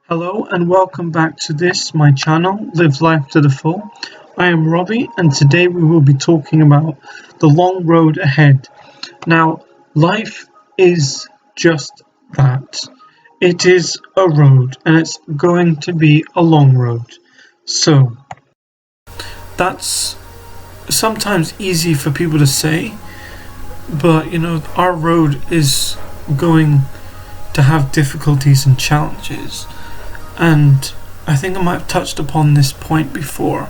Hello and welcome back to my channel, Live Life to the Full. I am Robbie and today we will be talking about the long road ahead. Now, life is just that. It is a road and it's going to be a long road. So, that's sometimes easy for people to say, but our road is going to have difficulties and challenges. And I think I might have touched upon this point before.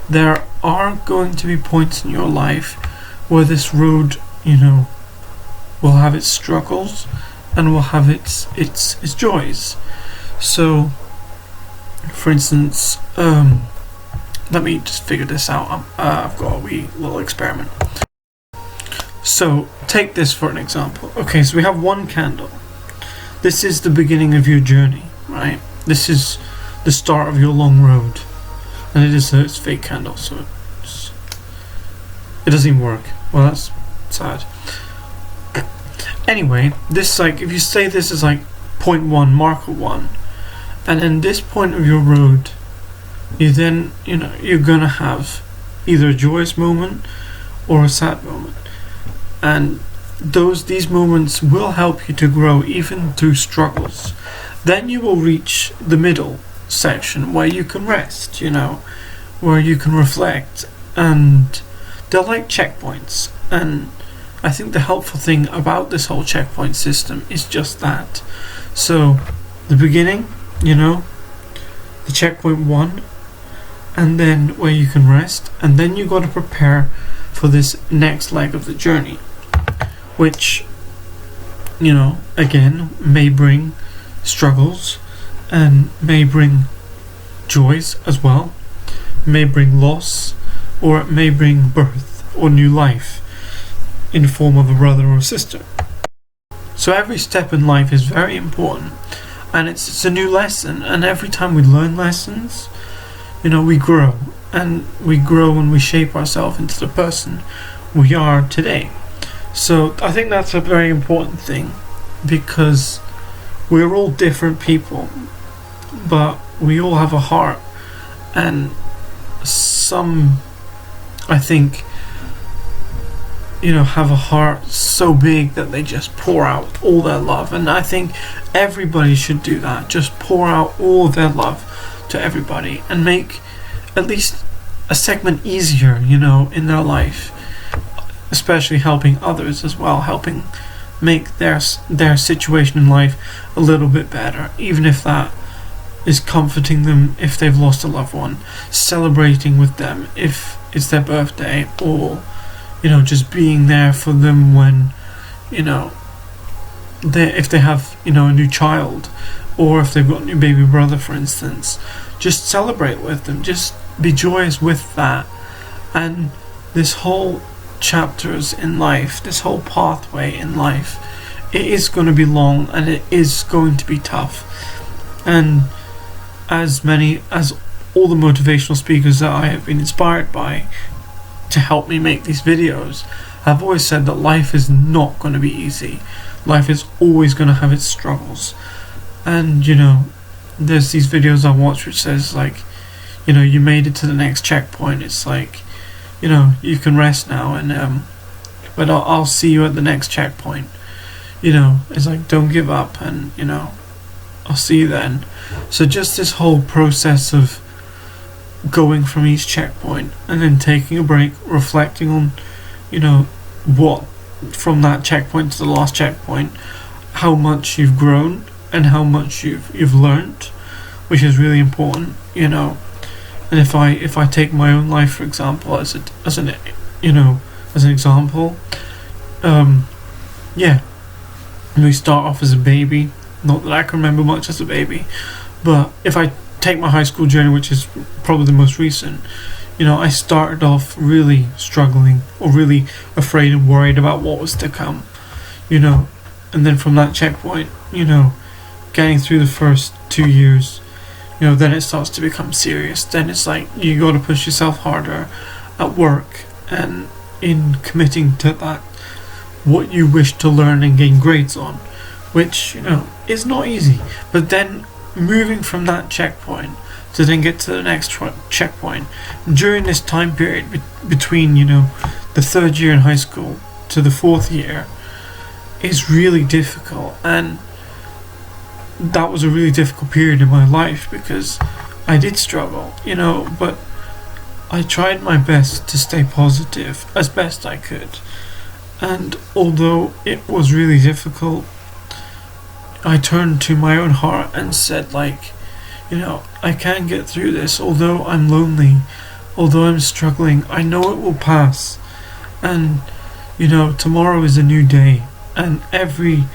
There are going to be points in your life where this road, will have its struggles and will have its joys. So, for instance, let me just figure this out. I've got a wee little experiment. So, take this for an example. Okay, so we have one candle. This is the beginning of your journey, right? This is the start of your long road, and it's fake candle, so it doesn't even work. Well, that's sad. Anyway, this if you say this is point one, marker one, and in this point of your road, you're gonna have either a joyous moment or a sad moment, and these moments will help you to grow even through struggles. Then you will reach the middle section where you can rest, where you can reflect, and they're like checkpoints. And I think the helpful thing about this whole checkpoint system is just that. So, the beginning, the checkpoint one, and then where you can rest, and then you got to prepare for this next leg of the journey, which, again, may bring struggles and may bring joys as well, may bring loss, or it may bring birth or new life in the form of a brother or a sister. So every step in life is very important, and it's a new lesson, and every time we learn lessons, we grow, and we shape ourselves into the person we are today. So I think that's a very important thing, because we're all different people, but we all have a heart, and some, I think, have a heart so big that they just pour out all their love, and I think everybody should do that. Just pour out all their love to everybody and make at least a segment easier, in their life, especially helping others as well, helping make their situation in life a little bit better, even if that is comforting them if they've lost a loved one, celebrating with them if it's their birthday, or just being there for them when if they have a new child, or if they've got a new baby brother, for instance. Just celebrate with them, just be joyous with that. And this whole chapters in life, this whole pathway in life, it is going to be long and it is going to be tough. And as all the motivational speakers that I have been inspired by to help me make these videos, I've always said that life is not going to be easy. Life is always going to have its struggles. And there's these videos I watch which says you made it to the next checkpoint. It's you can rest now, and but I'll see you at the next checkpoint. It's don't give up, and I'll see you then. So just this whole process of going from each checkpoint and then taking a break, reflecting on what from that checkpoint to the last checkpoint, how much you've grown and how much you've learned, which is really important. And if I take my own life, for example, as an example, we start off as a baby. Not that I can remember much as a baby, but if I take my high school journey, which is probably the most recent, I started off really struggling, or really afraid and worried about what was to come, and then from that checkpoint, getting through the first 2 years, then it starts to become serious. Then it's you got to push yourself harder at work and in committing to that, what you wish to learn and gain grades on, which is not easy. But then moving from that checkpoint to then get to the next checkpoint during this time period between, you know, the third year in high school to the fourth year is really difficult. And that was a really difficult period in my life because I did struggle, you know, but I tried my best to stay positive as best I could. And although it was really difficult, I turned to my own heart and said, like, you know, I can get through this. Although I'm lonely, although I'm struggling, I know it will pass. And, you know, tomorrow is a new day. And every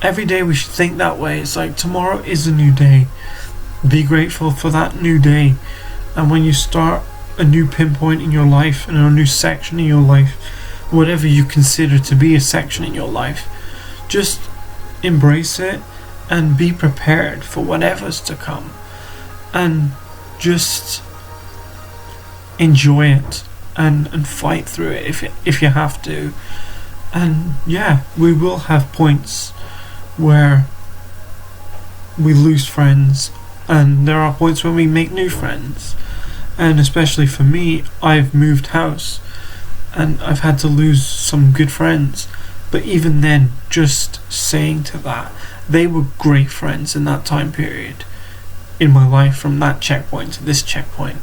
day we should think that way. It's like, tomorrow is a new day. Be grateful for that new day. And when you start a new pinpoint in your life and a new section in your life, whatever you consider to be a section in your life, just embrace it and be prepared for whatever's to come, and just enjoy it and fight through it if you have to. And yeah, we will have points where we lose friends, and there are points when we make new friends. And especially for me, I've moved house and I've had to lose some good friends. But even then, just saying to that, they were great friends in that time period in my life, from that checkpoint to this checkpoint.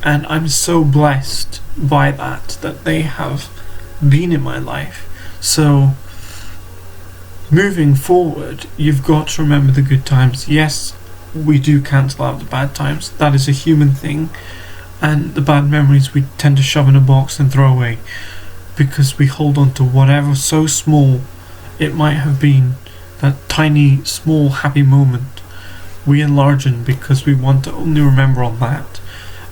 And I'm so blessed by that they have been in my life. So moving forward, you've got to remember the good times. Yes, we do cancel out the bad times. That is a human thing. And the bad memories we tend to shove in a box and throw away, because we hold on to whatever so small it might have been, that tiny, small, happy moment. We enlarge it because we want to only remember on that.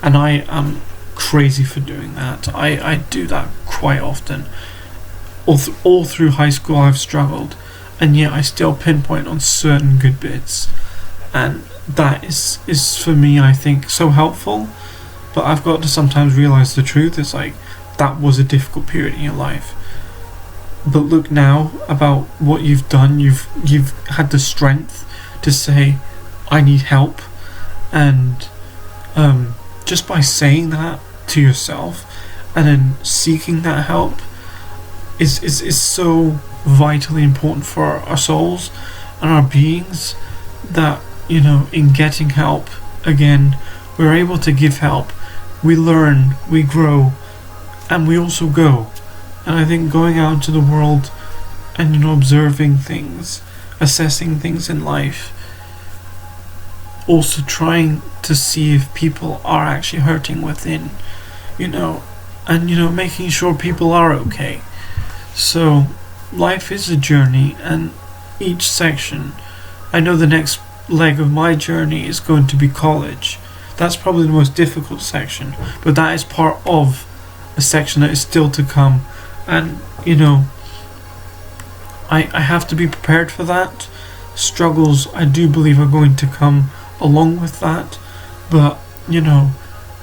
And I am crazy for doing that. I do that quite often. All through high school I've struggled, and yet I still pinpoint on certain good bits. And that is for me, I think, so helpful. But I've got to sometimes realise the truth. It's like, that was a difficult period in your life. But look now about what you've done. You've had the strength to say, I need help. And just by saying that to yourself and then seeking that help is so vitally important for our souls and our beings, that, you know, in getting help, again, we're able to give help. We learn, we grow, and we also go. And I think going out into the world and, you know, observing things, assessing things in life, also trying to see if people are actually hurting within, you know, and, you know, making sure people are okay. So life is a journey, and each section, I know the next leg of my journey is going to be college. That's probably the most difficult section, but that is part of a section that is still to come. And, you know, I have to be prepared for that. Struggles, I do believe, are going to come along with that. But, you know,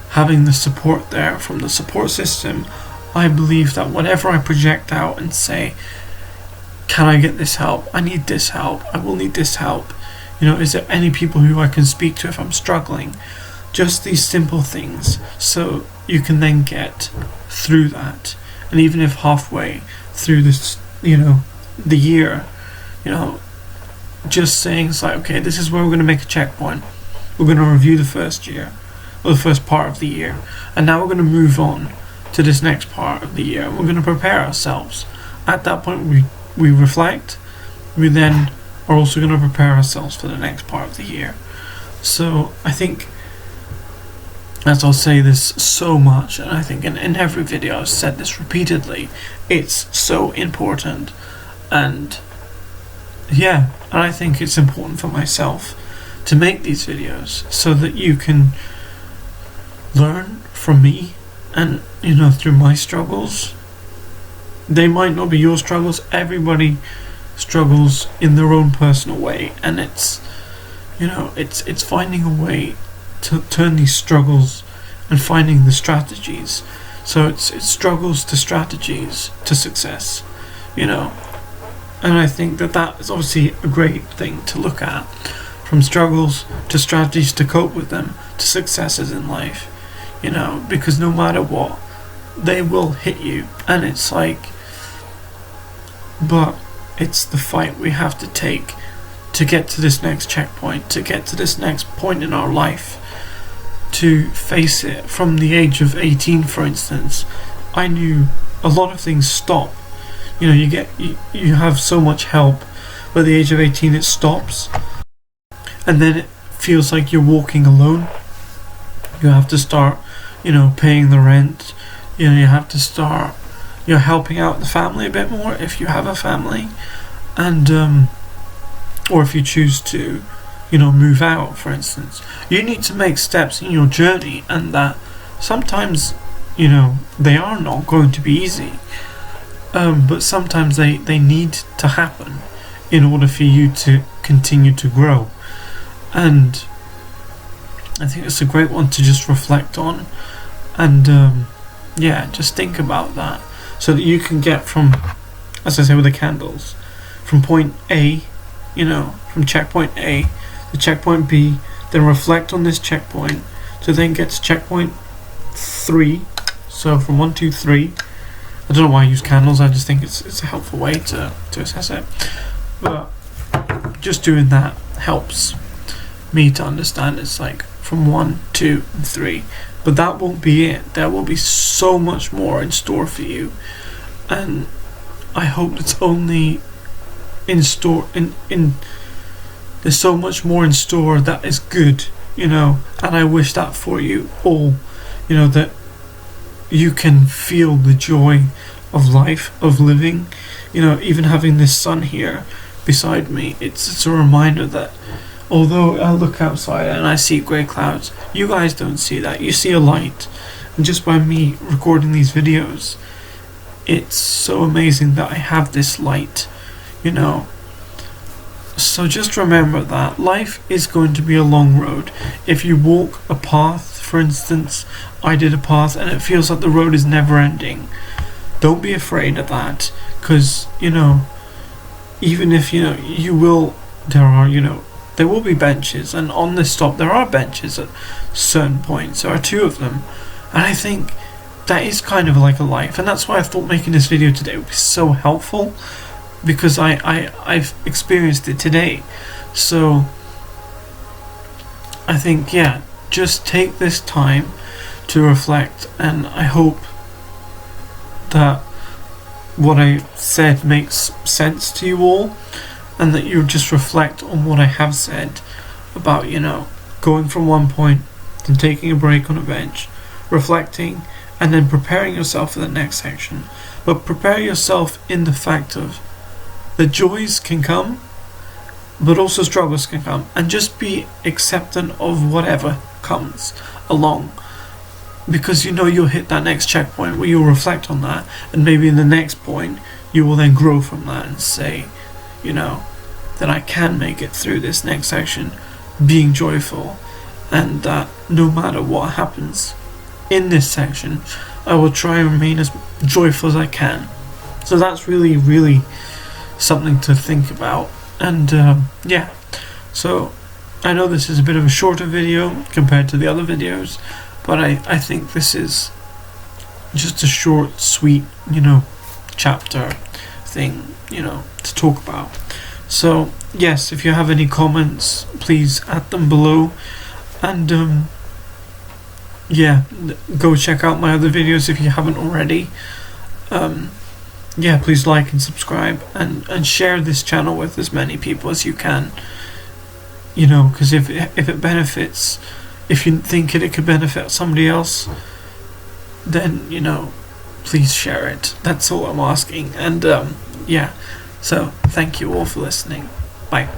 having the support there from the support system, I believe that whenever I project out and say, can I get this help? I need this help. I will need this help. You know, is there any people who I can speak to if I'm struggling? Just these simple things, so you can then get through that. And even if halfway through this, you know, the year, you know, just saying, it's like, okay, this is where we're going to make a checkpoint. We're going to review the first year, or the first part of the year, and now we're going to move on to this next part of the year. We're going to prepare ourselves. At that point, we reflect. We then are also going to prepare ourselves for the next part of the year. So I think, as I'll say this so much, and I think in every video I've said this repeatedly, it's so important. And yeah, and I think it's important for myself to make these videos so that you can learn from me, and, you know, through my struggles. They might not be your struggles. Everybody struggles in their own personal way, and it's, you know, it's finding a way to turn these struggles and finding the strategies. So it's struggles to strategies to success, you know. And I think that is obviously a great thing to look at from struggles to strategies to cope with them to successes in life, because no matter what, they will hit you. And it's like, but it's the fight we have to take to get to this next checkpoint, to get to this next point in our life, to face it. From the age of 18, for instance, I knew a lot of things stop. You have so much help, but at the age of 18 it stops, and then it feels like you're walking alone. You have to start, paying the rent. You have to start, helping out the family a bit more if you have a family, and or if you choose to, move out, for instance. You need to make steps in your journey, and that sometimes, they are not going to be easy, but sometimes they need to happen in order for you to continue to grow. And I think it's a great one to just reflect on, and just think about that, so that you can get from, as I say with the candles, from point A, from checkpoint A to checkpoint B, then reflect on this checkpoint to then get to checkpoint 3. So from 1, 2, 3. I don't know why I use candles, I just think it's a helpful way to assess it. But just doing that helps me to understand it's like from 1, 2, and 3. But that won't be it. There will be so much more in store for you. And I hope it's only in store, there's so much more in store that is good, and I wish that for you all, that you can feel the joy of life, of living, even having this sun here beside me. It's a reminder that although I look outside and I see grey clouds, you guys don't see that. You see a light, and just by me recording these videos, it's so amazing that I have this light, So just remember that life is going to be a long road. If you walk a path, for instance, I did a path and it feels like the road is never ending, don't be afraid of that, because even if you will, there will be benches, and on this stop there are benches at certain points. There are 2 of them, and I think that is kind of like a life, and that's why I thought making this video today would be so helpful, because I've experienced it today. So I think, just take this time to reflect, and I hope that what I said makes sense to you all, and that you just reflect on what I have said about, going from one point, then taking a break on a bench, reflecting, and then preparing yourself for the next section. But prepare yourself in the fact of the joys can come, but also struggles can come, and just be acceptant of whatever comes along, because you'll hit that next checkpoint where you'll reflect on that, and maybe in the next point you will then grow from that and say, that I can make it through this next section being joyful, and that no matter what happens in this section, I will try and remain as joyful as I can. So that's really, really something to think about. And so I know this is a bit of a shorter video compared to the other videos, but I think this is just a short, sweet, chapter thing, to talk about. So yes, if you have any comments, please add them below, and go check out my other videos if you haven't already. Please like and subscribe, and share this channel with as many people as you can, because if it benefits, if you think it could benefit somebody else, then please share it. That's all I'm asking. And so thank you all for listening. Bye.